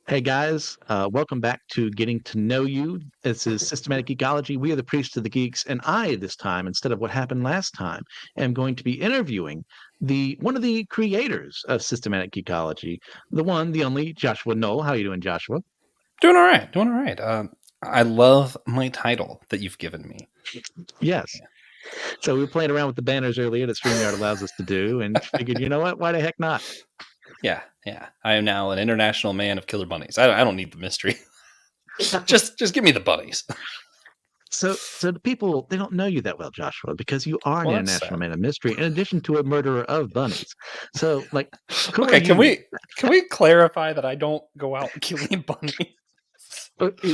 Hey guys, welcome back to Getting to Know You. This is Systematic Geekology. We are the priests of the geeks, and I, this time, instead of what happened last time, am going to be interviewing the one of the creators of Systematic Geekology, the one, the only Joshua Noel. How are you doing, Joshua? Doing all right. Doing all right. I love my title that you've given me. Yes. So we were playing around with the banners earlier that StreamYard allows us to do, and figured, you know what? Why the heck not? Yeah, yeah. I am now an international man of killer bunnies. I don't need the mystery. just give me the bunnies. So the people, they don't know you that well, Joshua, because you are an Well, that's international sad. man of mystery, in addition to a murderer of bunnies. So, like, who are Okay, can you? we clarify that I don't go out killing bunnies?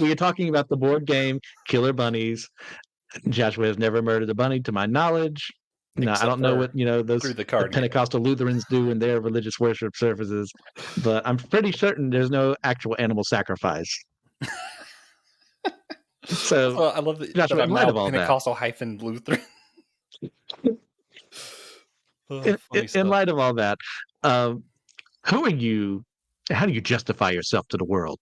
We are talking about the board game Killer Bunnies. Joshua has never murdered a bunny, to my knowledge. No, I Except don't know for what those through the the card game. Pentecostal Lutherans do in their religious worship services, but I'm pretty certain there's no actual animal sacrifice. So, Also, I love that Joshua, in I'm light now of all that, Pentecostal hyphen Lutheran. Oh, in, in funny in stuff. light of all that, um, who are you? How do you justify yourself to the world?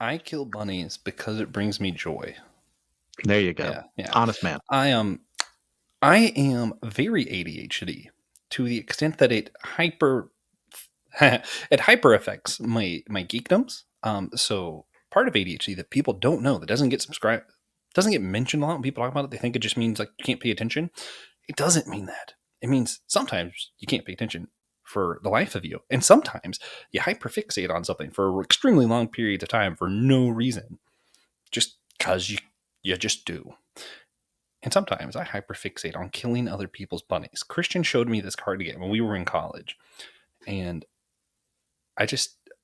I kill bunnies because it brings me joy. There you go, Yeah, yeah. honest man. I I am very ADHD to the extent that it hyper affects my geekdoms. So part of ADHD that people don't know that doesn't get mentioned a lot when people talk about it. They think it just means like you can't pay attention. It doesn't mean that. It means sometimes you can't pay attention for the life of you, and sometimes you hyperfixate on something for extremely long periods of time for no reason, just because you just do. And sometimes I hyperfixate on killing other people's bunnies. Christian showed me this card game when we were in college, and I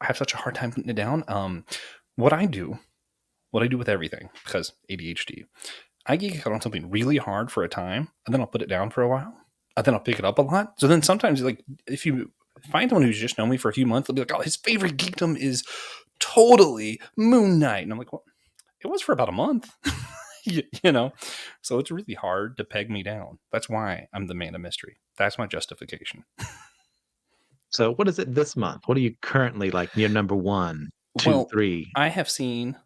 have such a hard time putting it down. What I do, what I do with everything, because ADHD, I geek out on something really hard for a time, and then I'll put it down for a while, and then I'll pick it up a lot. So then sometimes, like, if you find someone who's just known me for a few months, they'll be like, "Oh, his favorite geekdom is totally Moon Knight," and I'm like, "Well, it was for about a month." you know, so it's really hard to peg me down. That's why I'm the man of mystery. That's my justification. So, what is it this month? What are you currently like? Your number one, two, Well, three. I have seen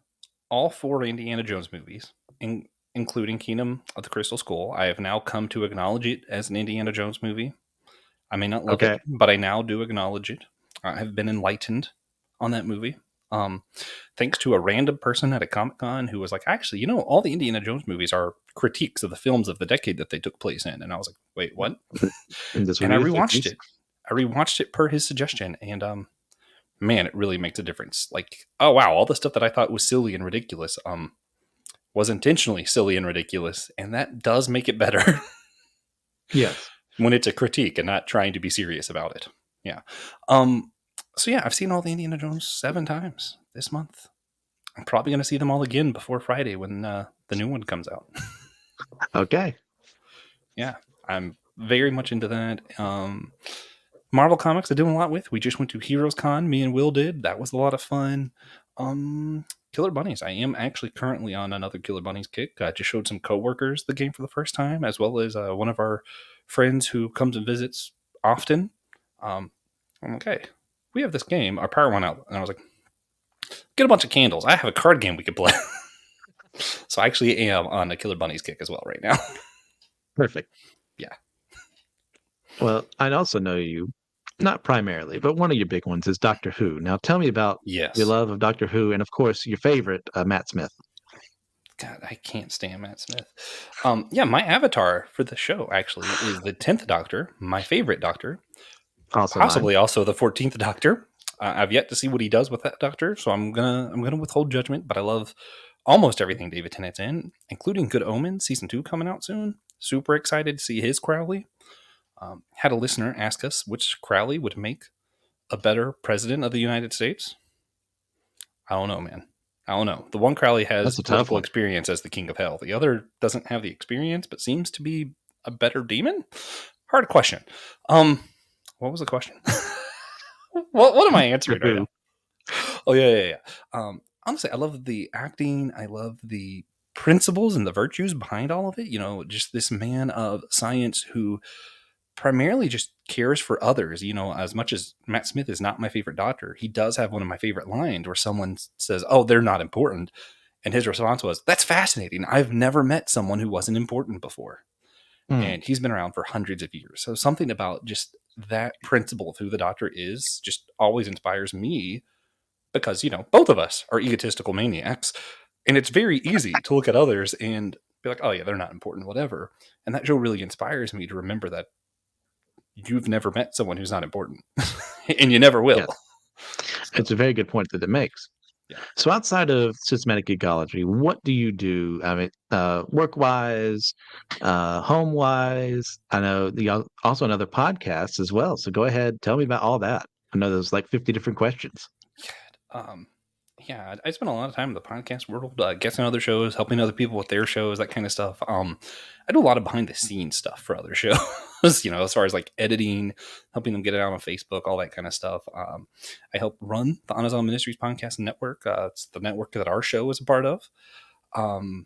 all four Indiana Jones movies, including Kingdom of the Crystal Skull. I have now come to acknowledge it as an Indiana Jones movie. I may not love it, Okay. but I now do acknowledge it. I have been enlightened on that movie. Um, Thanks to a random person at a Comic Con who was like, actually, all the Indiana Jones movies are critiques of the films of the decade that they took place in. And I was like, wait, what? And this would And I be the rewatched 50s. it. I rewatched it per his suggestion, and man, it really makes a difference. Like, oh wow, all the stuff that I thought was silly and ridiculous, was intentionally silly and ridiculous, and that does make it better Yes. when it's a critique and not trying to be serious about it. Yeah. Um. So yeah, I've seen all the Indiana Jones 7 times this month. I'm probably going to see them all again before Friday when the new one comes out. Okay. Yeah, I'm very much into that. Marvel Comics I do a lot with. We just went to Heroes Con. Me and Will did. That was a lot of fun. Killer Bunnies. I am actually currently on another Killer Bunnies kick. I just showed some coworkers the game for the first time, as well as one of our friends who comes and visits often. I'm like, hey, we have this game. Our power went out, and I was like, get a bunch of candles. I have a card game we could play. So I actually am on a Killer Bunnies kick as well right now. Perfect. Yeah. Well, I also know you, not primarily, but one of your big ones is Doctor Who. Now, tell me about your Yes. love of Doctor Who and, of course, your favorite, Matt Smith. God, I can't stand Matt Smith. Yeah, my avatar for the show actually is the 10th Doctor, my favorite Doctor, Also mine. possibly also the 14th Doctor. I've yet to see what he does with that Doctor, so I'm gonna withhold judgment. But I love almost everything David Tennant's in, including Good Omens season 2 coming out soon. Super excited to see his Crowley. Had a listener ask us which Crowley would make a better president of the United States. I don't know, man. I don't know. The one Crowley has That's a tough political one. experience as the King of Hell. The other doesn't have the experience, but seems to be a better demon. Hard question. What was the question? What am I Doctor answering right Who. now? Oh yeah. Honestly, I love the acting. I love the principles and the virtues behind all of it. Just this man of science who primarily just cares for others. As much as Matt Smith is not my favorite doctor, he does have one of my favorite lines where someone says, "Oh, they're not important." And his response was, "That's fascinating. I've never met someone who wasn't important before." Mm, And he's been around for hundreds of years. So something about just that principle of who the doctor is just always inspires me, because, both of us are egotistical maniacs. And it's very easy to look at others and be like, "Oh, yeah, they're not important, whatever." And that show really inspires me to remember that you've never met someone who's not important and you never will. yes, So, it's a very good point that it makes. yeah. So outside of systematic ecology, what do you do? I mean, work-wise, home-wise. I know also another podcast as well. So go ahead, tell me about all that. I know there's like 50 different questions. Um, yeah, I spend a lot of time in the podcast world, guessing other shows, helping other people with their shows, that kind of stuff. I do a lot of behind the scenes stuff for other shows, as far as like editing, helping them get it out on Facebook, all that kind of stuff. I help run the Anazao Ministries Podcast Network. It's the network that our show is a part of. Um,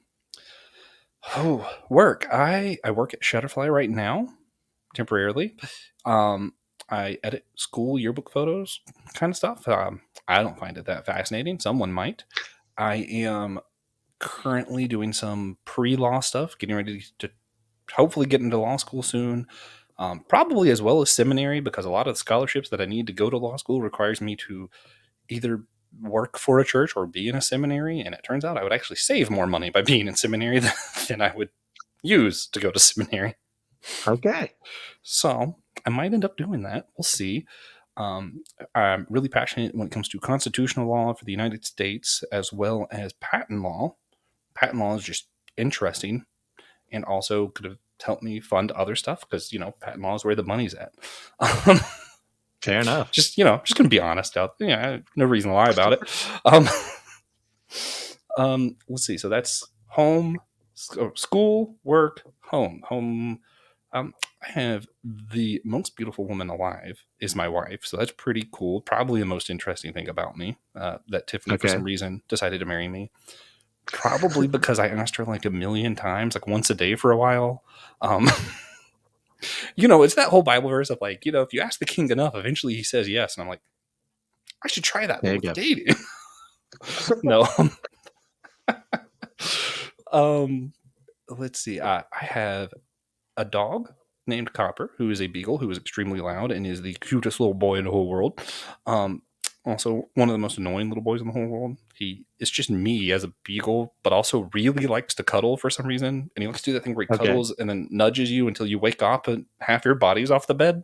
work. I work at Shutterfly right now, temporarily. Um, I edit school yearbook photos, kind of stuff. I don't find it that fascinating. Someone might. I am currently doing some pre-law stuff, getting ready to hopefully get into law school soon. Probably as well as seminary, because a lot of the scholarships that I need to go to law school requires me to either work for a church or be in a seminary. And it turns out I would actually save more money by being in seminary than I would use to go to seminary. Okay. So I might end up doing that. We'll see. I'm really passionate when it comes to constitutional law for the United States, as well as patent law. Patent law is just interesting, and also could have helped me fund other stuff, because patent law is where the money's at. Um, Fair enough. just gonna be honest out. Yeah, no reason to lie about it. Um, let's see. So that's home, school, work, home, home. I have the most beautiful woman alive is my wife, so that's pretty cool. Probably the most interesting thing about me, that Tiffany, for Okay. some reason, decided to marry me. Probably because I asked her like a million times, like once a day for a while. Um, it's that whole Bible verse of like, if you ask the king enough, eventually he says yes. And I'm like, I should try that, but There you with go. dating. No. um, let's see. I have a dog named Copper, who is a beagle, who is extremely loud and is the cutest little boy in the whole world. Um, Also, one of the most annoying little boys in the whole world. He is just me as a beagle, but also really likes to cuddle for some reason. And he likes to do that thing where he Okay. cuddles and then nudges you until you wake up and half your body's off the bed.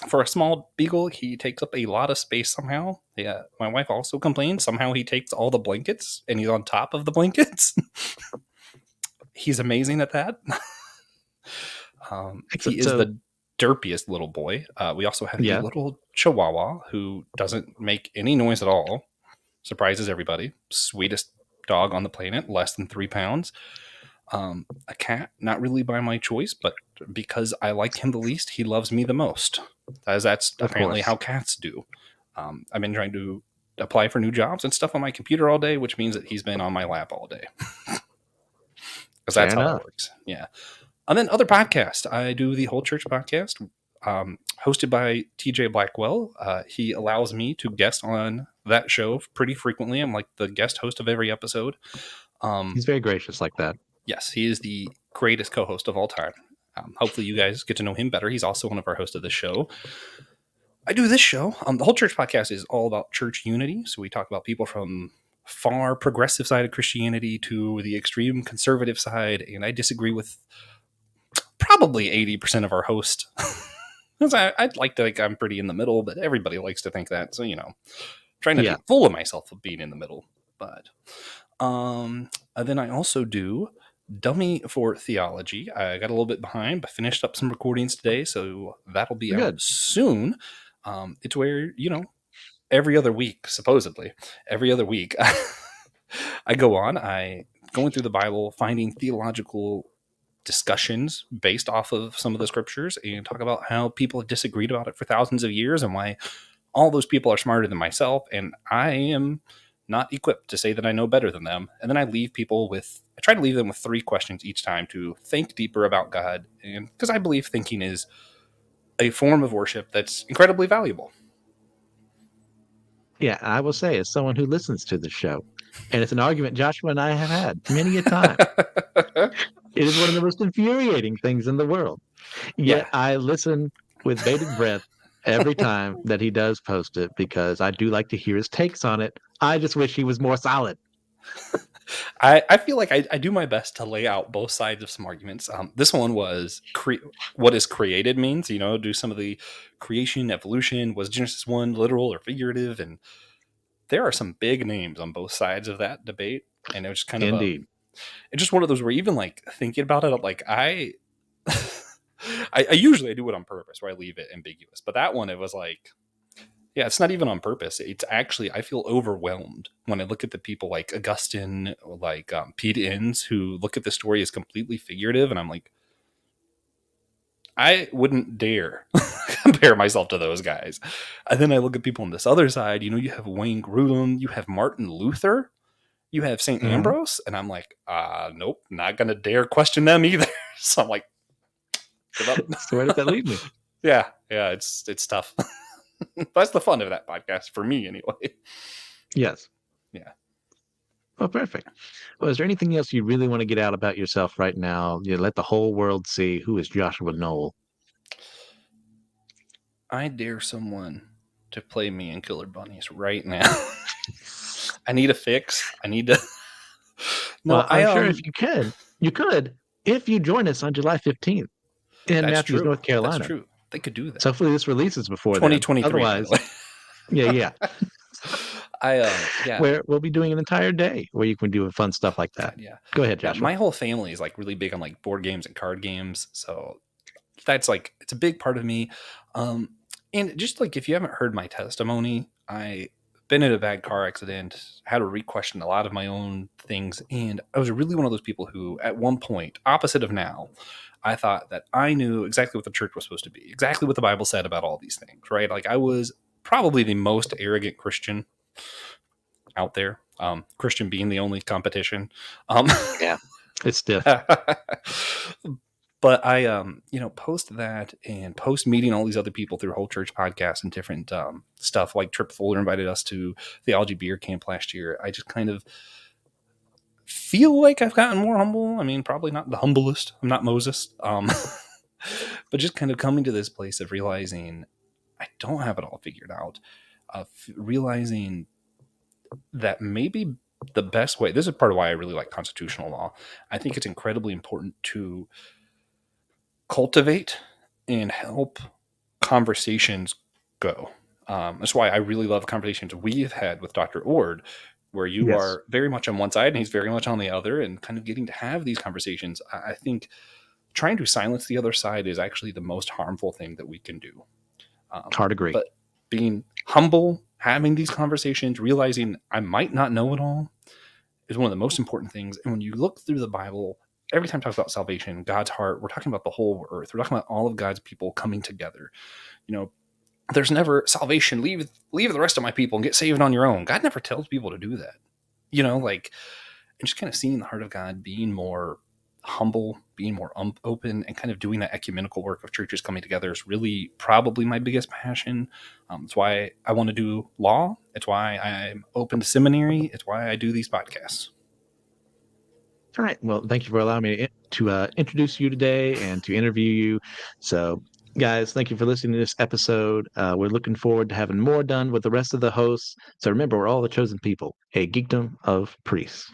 For a small beagle, he takes up a lot of space somehow. Yeah, my wife also complains. Somehow he takes all the blankets and he's on top of the blankets. He's amazing at that. He Excellent. is So, the derpiest little boy. We also have a yeah. little chihuahua who doesn't make any noise at all. Surprises everybody. Sweetest dog on the planet, less than 3 pounds. A cat, not really by my choice, but because I like him the least, he loves me the most. As that's Of apparently course. how cats do. I've been trying to apply for new jobs and stuff on my computer all day, which means that he's been on my lap all day. Because Fair that's how that enough. works. Yeah. And then other podcasts. I do the Whole Church podcast, hosted by TJ Blackwell. He allows me to guest on that show pretty frequently. I'm like the guest host of every episode. He's very gracious like that. Yes, he is the greatest co-host of all time. Hopefully you guys get to know him better. He's also one of our hosts of the show. I do this show. The Whole Church podcast is all about church unity. So we talk about people from far progressive side of Christianity to the extreme conservative side. And I disagree with probably 80% of our hosts. I'd like to think I'm pretty in the middle, but everybody likes to think that. So, trying not to Yeah. get full of myself of being in the middle. But and then I also do Dummy for Theology. I got a little bit behind, but finished up some recordings today, so that'll be out Good. soon. It's where, every other week, supposedly, every other week, I going through the Bible, finding theological discussions based off of some of the scriptures and talk about how people have disagreed about it for thousands of years and why all those people are smarter than myself. And I am not equipped to say that I know better than them. And then I try to leave them with 3 questions each time to think deeper about God. And because I believe thinking is a form of worship that's incredibly valuable. Yeah, I will say, as someone who listens to the show, and it's an argument Joshua and I have had many a time, it is one of the most infuriating things in the world. Yeah. Yet I listen with bated breath every time that he does post it because I do like to hear his takes on it. I just wish he was more solid. I feel like I do my best to lay out both sides of some arguments. This one was what is created means, do some of the creation, evolution, was Genesis 1 literal or figurative? And there are some big names on both sides of that debate. And it was kind of Indeed. it's just one of those where even like thinking about it, like I usually I do it on purpose where I leave it ambiguous. But that one, it was like, yeah, it's not even on purpose. It's actually, I feel overwhelmed when I look at the people like Augustine, like Pete Inns, who look at the story as completely figurative. And I'm like, I wouldn't dare compare myself to those guys. And then I look at people on this other side, you have Wayne Grudem, you have Martin Luther, you have St. Mhm. Ambrose. And I'm like, nope, not going to dare question them either. So I'm like, give up. So where does that leave me? Yeah, it's tough. That's the fun of that podcast for me, anyway. Yes. Yeah. Well, perfect. Well, is there anything else you really want to get out about yourself right now? Let the whole world see who is Joshua Noel. I dare someone to play me in Killer Bunnies right now. I need a fix. I need to. No, Well, I'm sure if you could, if you join us on July 15th in That's Matthews, true. North That's Carolina. true. They could do that. So hopefully this releases before then. 2023, by the Otherwise, way. yeah. Yeah. Where we'll be doing an entire day where you can do fun stuff like that. God, yeah. Go ahead, Yeah, Joshua. my whole family is like really big on like board games and card games. So that's like, it's a big part of me. And just like, if you haven't heard my testimony, I been in a bad car accident, had to re-question a lot of my own things. And I was really one of those people who at one point, opposite of now, I thought that I knew exactly what the church was supposed to be, exactly what the Bible said about all these things, right? Like I was probably the most arrogant Christian out there. Christian being the only competition. Yeah, it's stiff. But I, post that and post meeting all these other people through Whole Church Podcasts and different stuff. Like Trip Fuller invited us to Theology Beer Camp last year. I just kind of feel like I've gotten more humble. I mean, probably not the humblest. I'm not Moses. But just kind of coming to this place of realizing I don't have it all figured out. Realizing that maybe the best way, this is part of why I really like constitutional law. I think it's incredibly important to cultivate and help conversations go. That's why I really love conversations we've had with Dr. Ord, where you are very much on one side and he's very much on the other, and kind of getting to have these conversations. I think trying to silence the other side is actually the most harmful thing that we can do. Hard agree. But being humble, having these conversations, realizing I might not know it all is one of the most important things. And when you look through the Bible, every time we talk about salvation, God's heart, we're talking about the whole earth. We're talking about all of God's people coming together. There's never salvation, leave the rest of my people and get saved on your own. God never tells people to do that. And just kind of seeing the heart of God being more humble, being more open, and kind of doing that ecumenical work of churches coming together is really probably my biggest passion. It's why I want to do law. It's why I'm open to seminary. It's why I do these podcasts. All right. Well, thank you for allowing me to introduce you today and to interview you. So, guys, thank you for listening to this episode. We're looking forward to having more done with the rest of the hosts. So remember, we're all the chosen people, a geekdom of priests.